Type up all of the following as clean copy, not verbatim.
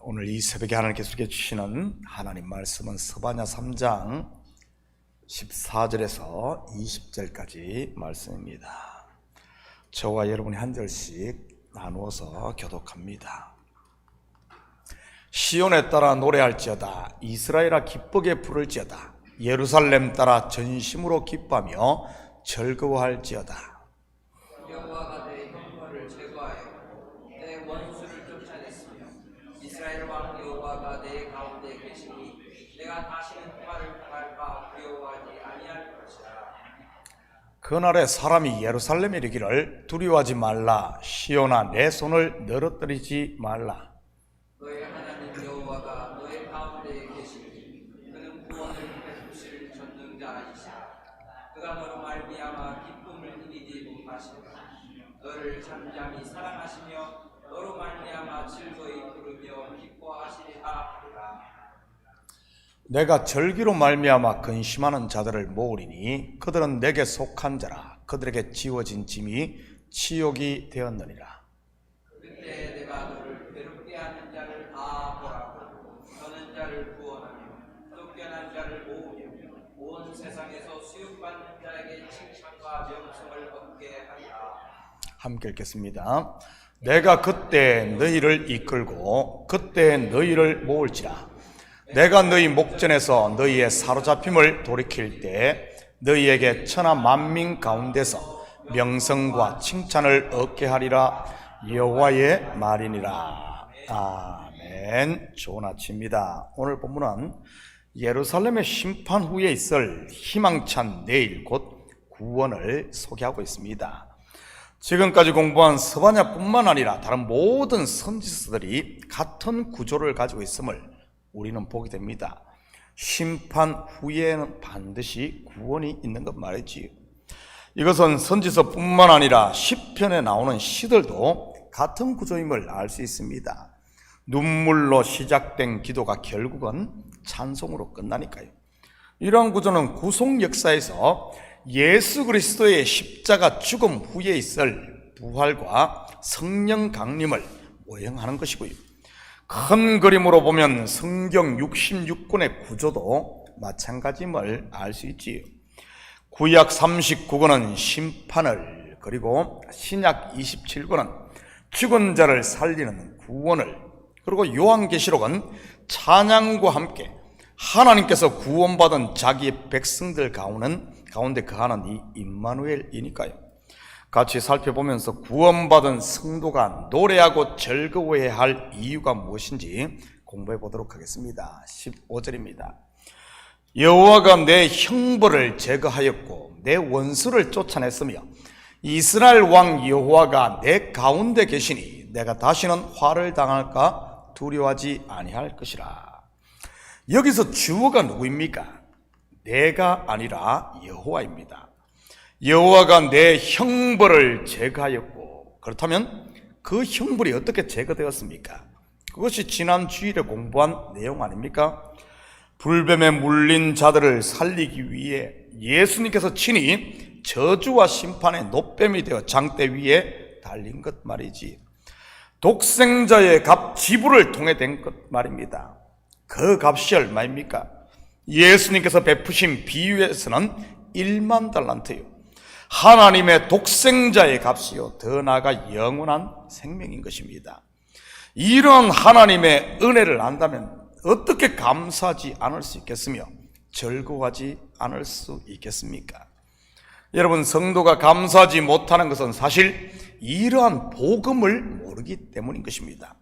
오늘 이 새벽에 하나님께서 우리에게 주시는 하나님 말씀은 스바냐 3장 14절에서 20절까지 말씀입니다. 저와 여러분이 한 절씩 나누어서 교독합니다. 시온에 따라 노래할지어다. 이스라엘아 기쁘게 부를지어다. 예루살렘 따라 전심으로 기뻐하며 즐거워할지어다. 여호와가 내 형벌을 제거하여 내 원수를 쫓아냈으며 이스라엘 왕 여호와가 내 가운데 계시니 내가 다시는 말을 당할까 두려워하지 아니할 것이라. 그날에 사람이 예루살렘에 이르기를 두려워하지 말라. 시온아 내 손을 늘어뜨리지 말라. 너의 하나님 여호와가 너의 가운데 계시니 그는 구원을 베푸실 전능자이시라. 그가 너로 말미암아 기쁨을 이기지 못하시리라. 너를 잠잠히 사랑하시며 너로 말미암아 즐거이 부르며 기뻐하시리라 하리라. 내가 절기로 말미암아 근심하는 자들을 모으리니 그들은 내게 속한 자라. 그들에게 지워진 짐이 치욕이 되었느니라. 그때 내가 너를 괴롭게 하는 자를 다 보라고 너는 자를 구원하며 쫓겨난 자를 모으며 온 세상에서 수용받는 자에게 칭찬과 명성을 얻게 하리라. 함께 읽겠습니다. 내가 그때 너희를 이끌고 그때 너희를 모을지라. 내가 너희 목전에서 너희의 사로잡힘을 돌이킬 때 너희에게 천하 만민 가운데서 명성과 칭찬을 얻게 하리라. 여호와의 말이니라. 아멘. 좋은 아침입니다. 오늘 본문은 예루살렘의 심판 후에 있을 희망찬 내일 곧 구원을 소개하고 있습니다. 지금까지 공부한 스바냐뿐만 아니라 다른 모든 선지서들이 같은 구조를 가지고 있음을 우리는 보게 됩니다. 심판 후에는 반드시 구원이 있는 것 말이지요. 이것은 선지서뿐만 아니라 시편에 나오는 시들도 같은 구조임을 알 수 있습니다. 눈물로 시작된 기도가 결국은 찬송으로 끝나니까요. 이러한 구조는 구속 역사에서 예수 그리스도의 십자가 죽음 후에 있을 부활과 성령 강림을 오형하는 것이고요. 큰 그림으로 보면 성경 66권의 구조도 마찬가지임을 알 수 있지요. 구약 39권은 심판을, 그리고 신약 27권은 죽은 자를 살리는 구원을, 그리고 요한계시록은 찬양과 함께 하나님께서 구원받은 자기의 백성들 가운데 거하는 이 임마누엘이니까요. 같이 살펴보면서 구원받은 성도가 노래하고 즐거워해야 할 이유가 무엇인지 공부해 보도록 하겠습니다. 15절입니다. 여호와가 내 형벌을 제거하였고 내 원수를 쫓아냈으며 이스라엘 왕 여호와가 내 가운데 계시니 내가 다시는 화를 당할까 두려워하지 아니할 것이라. 여기서 주어가 누구입니까? 내가 아니라 여호와입니다. 여호와가 내 형벌을 제거하였고, 그렇다면 그 형벌이 어떻게 제거되었습니까? 그것이 지난 주일에 공부한 내용 아닙니까? 불뱀에 물린 자들을 살리기 위해 예수님께서 친히 저주와 심판의 노뱀이 되어 장대 위에 달린 것 말이지. 독생자의 값 지불을 통해 된 것 말입니다. 그 값이 얼마입니까? 예수님께서 베푸신 비유에서는 1만 달란트요. 하나님의 독생자의 값이요, 더 나아가 영원한 생명인 것입니다. 이러한 하나님의 은혜를 안다면 어떻게 감사하지 않을 수 있겠으며 즐거워하지 않을 수 있겠습니까? 여러분, 성도가 감사하지 못하는 것은 사실 이러한 복음을 모르기 때문인 것입니다.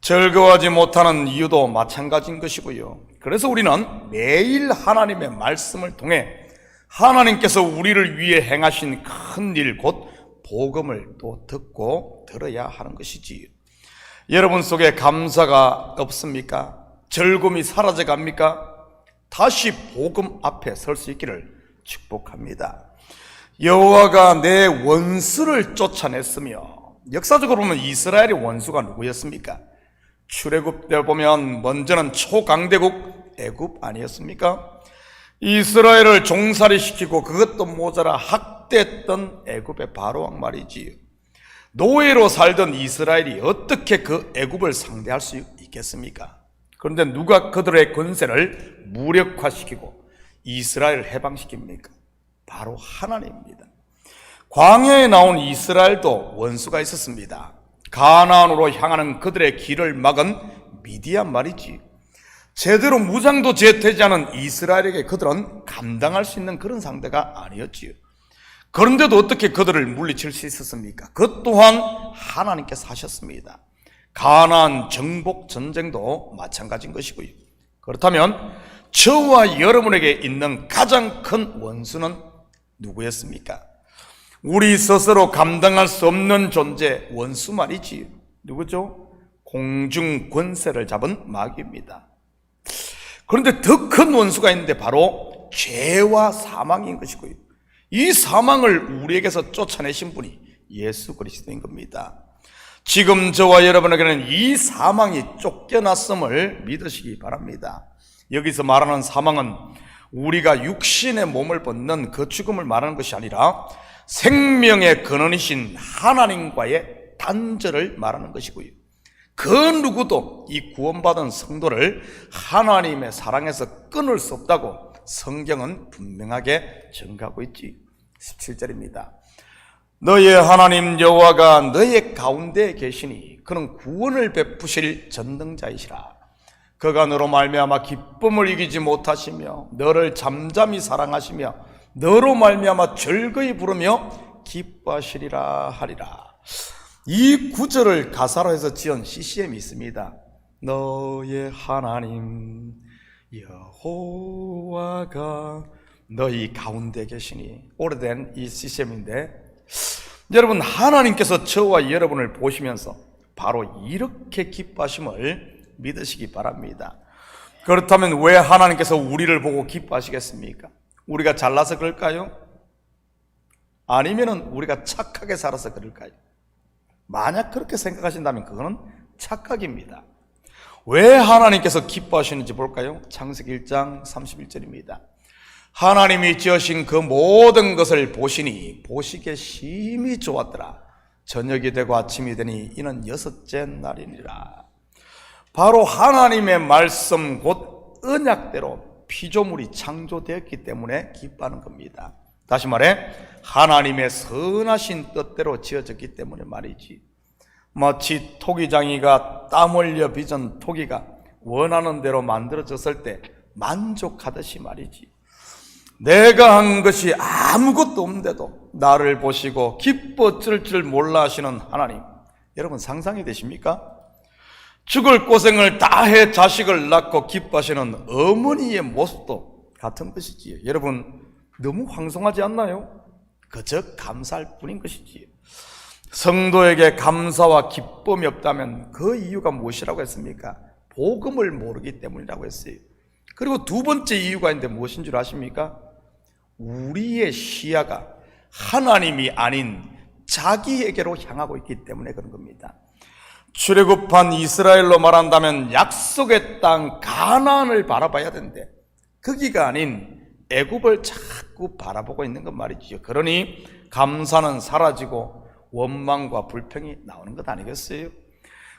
즐거워하지 못하는 이유도 마찬가지인 것이고요. 그래서 우리는 매일 하나님의 말씀을 통해 하나님께서 우리를 위해 행하신 큰 일, 곧 복음을 또 듣고 들어야 하는 것이지요. 여러분 속에 감사가 없습니까? 즐거움이 사라져 갑니까? 다시 복음 앞에 설 수 있기를 축복합니다. 여호와가 내 원수를 쫓아냈으며, 역사적으로 보면 이스라엘의 원수가 누구였습니까? 출애굽 때 보면 먼저는 초강대국 애굽 아니었습니까? 이스라엘을 종살이 시키고 그것도 모자라 학대했던 애굽의 바로왕 말이지요. 노예로 살던 이스라엘이 어떻게 그 애굽을 상대할 수 있겠습니까? 그런데 누가 그들의 권세를 무력화시키고 이스라엘을 해방시킵니까? 바로 하나님입니다. 광야에 나온 이스라엘도 원수가 있었습니다. 가나안으로 향하는 그들의 길을 막은 미디안 말이지. 제대로 무장도 제되지 않은 이스라엘에게 그들은 감당할 수 있는 그런 상대가 아니었지요. 그런데도 어떻게 그들을 물리칠 수 있었습니까? 그 또한 하나님께서 하셨습니다. 가나안 정복 전쟁도 마찬가지인 것이고요. 그렇다면 저와 여러분에게 있는 가장 큰 원수는 누구였습니까? 우리 스스로 감당할 수 없는 존재, 원수 말이지. 누구죠? 공중 권세를 잡은 마귀입니다. 그런데 더 큰 원수가 있는데 바로 죄와 사망인 것이고요. 이 사망을 우리에게서 쫓아내신 분이 예수 그리스도인 겁니다. 지금 저와 여러분에게는 이 사망이 쫓겨났음을 믿으시기 바랍니다. 여기서 말하는 사망은 우리가 육신의 몸을 벗는 그 죽음을 말하는 것이 아니라 생명의 근원이신 하나님과의 단절을 말하는 것이고요. 그 누구도 이 구원받은 성도를 하나님의 사랑에서 끊을 수 없다고 성경은 분명하게 증가하고 있지. 17절입니다. 너의 하나님 여호와가 너의 가운데에 계시니 그는 구원을 베푸실 전능자이시라. 그가 너로 말미암아 기쁨을 이기지 못하시며 너를 잠잠히 사랑하시며 너로 말미암아 즐거이 부르며 기뻐하시리라 하리라. 이 구절을 가사로 해서 지은 CCM이 있습니다. 너의 하나님 여호와가 너희 가운데 계시니. 오래된 이 CCM인데 여러분, 하나님께서 저와 여러분을 보시면서 바로 이렇게 기뻐하심을 믿으시기 바랍니다. 그렇다면 왜 하나님께서 우리를 보고 기뻐하시겠습니까? 우리가 잘나서 그럴까요? 아니면 우리가 착하게 살아서 그럴까요? 만약 그렇게 생각하신다면 그거는 착각입니다. 왜 하나님께서 기뻐하시는지 볼까요? 창세기 1장 31절입니다. 하나님이 지으신 그 모든 것을 보시니 보시기에 심히 좋았더라. 저녁이 되고 아침이 되니 이는 6째 날이니라. 바로 하나님의 말씀 곧 언약대로 피조물이 창조되었기 때문에 기뻐하는 겁니다. 다시 말해 하나님의 선하신 뜻대로 지어졌기 때문에 말이지. 마치 토기장이가 땀 흘려 빚은 토기가 원하는 대로 만들어졌을 때 만족하듯이 말이지. 내가 한 것이 아무것도 없는데도 나를 보시고 기뻐질 줄 몰라 하시는 하나님, 여러분 상상이 되십니까? 죽을 고생을 다해 자식을 낳고 기뻐하시는 어머니의 모습도 같은 것이지요. 여러분 너무 황송하지 않나요? 그저 감사할 뿐인 것이지요. 성도에게 감사와 기쁨이 없다면 그 이유가 무엇이라고 했습니까? 복음을 모르기 때문이라고 했어요. 그리고 두 번째 이유가 있는데 무엇인 줄 아십니까? 우리의 시야가 하나님이 아닌 자기에게로 향하고 있기 때문에 그런 겁니다. 출애굽한 이스라엘로 말한다면 약속의 땅 가나안을 바라봐야 되는데 거기가 아닌 애굽을 자꾸 바라보고 있는 것 말이죠. 그러니 감사는 사라지고 원망과 불평이 나오는 것 아니겠어요?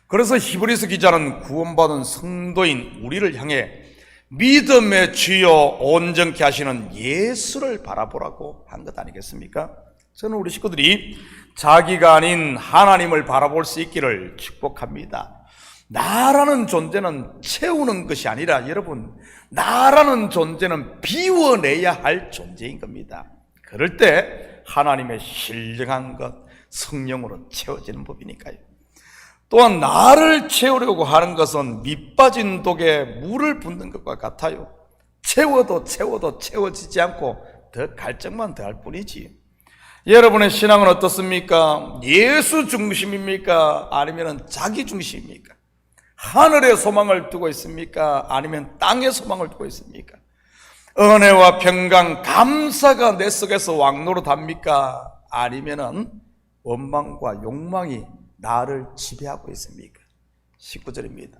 그래서 히브리서 기자는 구원받은 성도인 우리를 향해 믿음의 주여 온전케 하시는 예수를 바라보라고 한 것 아니겠습니까? 저는 우리 식구들이 자기가 아닌 하나님을 바라볼 수 있기를 축복합니다. 나라는 존재는 채우는 것이 아니라 여러분, 나라는 존재는 비워내야 할 존재인 겁니다. 그럴 때 하나님의 신령한 것, 성령으로 채워지는 법이니까요. 또한 나를 채우려고 하는 것은 밑빠진 독에 물을 붓는 것과 같아요. 채워도 채워지지 않고 더 갈증만 더할 뿐이지. 여러분의 신앙은 어떻습니까? 예수 중심입니까? 아니면 자기 중심입니까? 하늘의 소망을 두고 있습니까? 아니면 땅의 소망을 두고 있습니까? 은혜와 평강, 감사가 내 속에서 왕노릇합니까? 아니면 원망과 욕망이 나를 지배하고 있습니까? 19절입니다.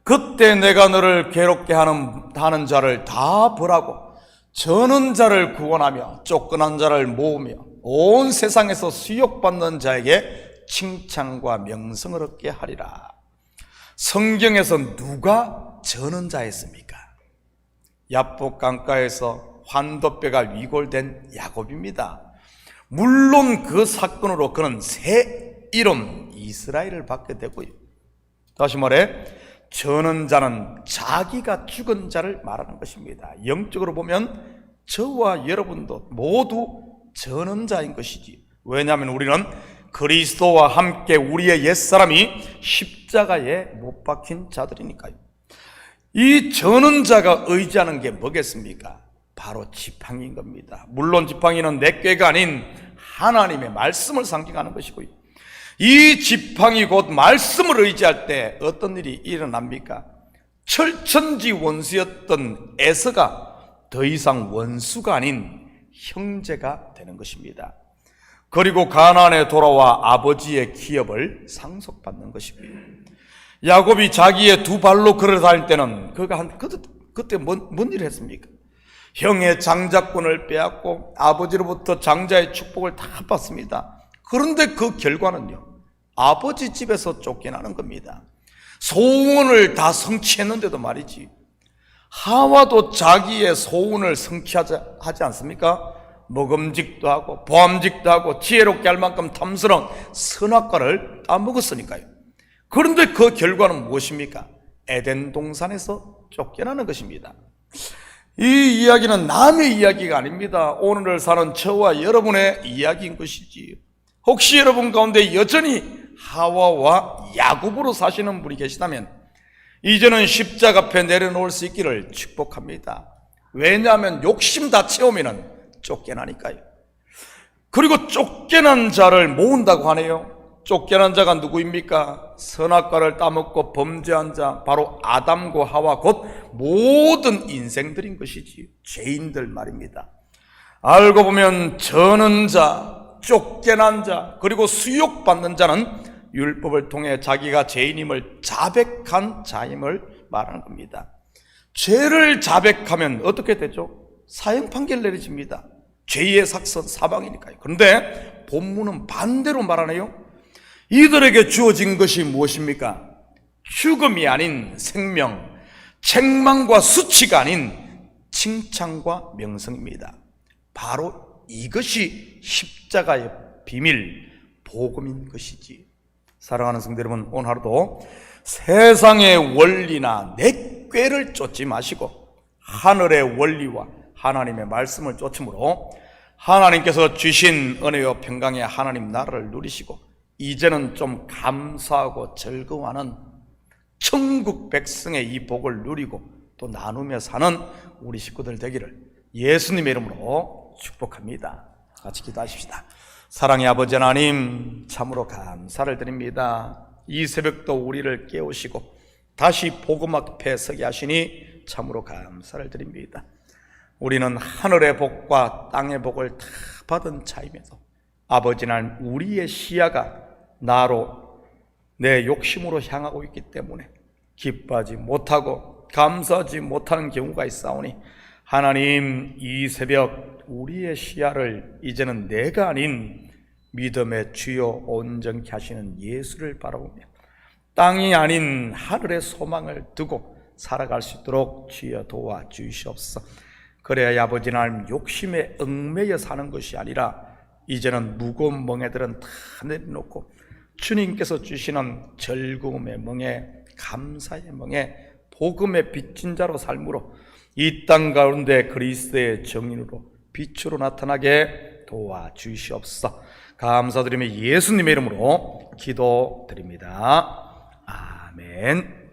그때 내가 너를 괴롭게 하는 자를 다 벌하고 저는 자를 구원하며 쫓겨난 자를 모으며 온 세상에서 수욕받는 자에게 칭찬과 명성을 얻게 하리라. 성경에서 누가 저는 자였습니까? 야복 강가에서 환도뼈가 위골된 야곱입니다. 물론 그 사건으로 그는 새 이름 이스라엘을 받게 되고요. 다시 말해 저는 자는 자기가 죽은 자를 말하는 것입니다. 영적으로 보면 저와 여러분도 모두 저는 자인 것이지. 왜냐하면 우리는 그리스도와 함께 우리의 옛사람이 십자가에 못 박힌 자들이니까요. 이 저는 자가 의지하는 게 뭐겠습니까? 바로 지팡이인 겁니다. 물론 지팡이는 내 꾀가 아닌 하나님의 말씀을 상징하는 것이고요. 이 지팡이 곧 말씀을 의지할 때 어떤 일이 일어납니까? 철천지 원수였던 에서가 더 이상 원수가 아닌 형제가 되는 것입니다. 그리고 가나안에 돌아와 아버지의 기업을 상속받는 것이고요. 야곱이 자기의 두 발로 걸어 다닐 때는 그때 뭔 일을 했습니까? 형의 장자권을 빼앗고 아버지로부터 장자의 축복을 다 받습니다. 그런데 그 결과는요, 아버지 집에서 쫓겨나는 겁니다. 소원을 다 성취했는데도 말이지, 하와도 자기의 소원을 성취하지 않습니까? 먹음직도 하고 보암직도 하고 지혜롭게 할 만큼 탐스러운 선악과를 따먹었으니까요. 그런데 그 결과는 무엇입니까? 에덴 동산에서 쫓겨나는 것입니다. 이 이야기는 남의 이야기가 아닙니다. 오늘을 사는 저와 여러분의 이야기인 것이지. 혹시 여러분 가운데 여전히 하와와 야곱으로 사시는 분이 계시다면 이제는 십자가 앞에 내려놓을 수 있기를 축복합니다. 왜냐하면 욕심 다 채우면 쫓겨나니까요. 그리고 쫓겨난 자를 모은다고 하네요. 쫓겨난 자가 누구입니까? 선악과를 따먹고 범죄한 자, 바로 아담과 하와, 곧 모든 인생들인 것이지. 죄인들 말입니다. 알고 보면 저는 자, 쫓겨난 자, 그리고 수욕받는 자는 율법을 통해 자기가 죄인임을 자백한 자임을 말하는 겁니다. 죄를 자백하면 어떻게 되죠? 사형 판결 내려집니다. 죄의 삭선 사방이니까요. 그런데 본문은 반대로 말하네요. 이들에게 주어진 것이 무엇입니까? 죽음이 아닌 생명, 책망과 수치가 아닌 칭찬과 명성입니다. 바로 이것이 십자가의 비밀, 복음인 것이지. 사랑하는 성도 여러분, 오늘 하루도 세상의 원리나 내 꾀를 쫓지 마시고 하늘의 원리와 하나님의 말씀을 쫓음으로 하나님께서 주신 은혜와 평강의 하나님 나라를 누리시고 이제는 좀 감사하고 즐거워하는 천국 백성의 이 복을 누리고 또 나누며 사는 우리 식구들 되기를 예수님의 이름으로 축복합니다. 같이 기도하십시다. 사랑의 아버지 하나님, 참으로 감사를 드립니다. 이 새벽도 우리를 깨우시고 다시 복음 앞에 서게 하시니 참으로 감사를 드립니다. 우리는 하늘의 복과 땅의 복을 다 받은 자임에도 아버지 하나님, 우리의 시야가 나로 내 욕심으로 향하고 있기 때문에 기뻐하지 못하고 감사하지 못하는 경우가 있사오니 하나님, 이 새벽 우리의 시야를 이제는 내가 아닌 믿음의 주요 온전케 하시는 예수를 바라보며 땅이 아닌 하늘의 소망을 두고 살아갈 수 있도록 주여 도와주시옵소서. 그래야 아버지 하나님, 욕심에 얽매여 사는 것이 아니라 이제는 무거운 멍에들은 다 내려놓고 주님께서 주시는 즐거움의 멍에, 감사의 멍에, 복음의 빚진 자로 삶으로 이 땅 가운데 그리스도의 정인으로 빛으로 나타나게 도와주시옵소서. 감사드리며 예수님의 이름으로 기도드립니다. 아멘.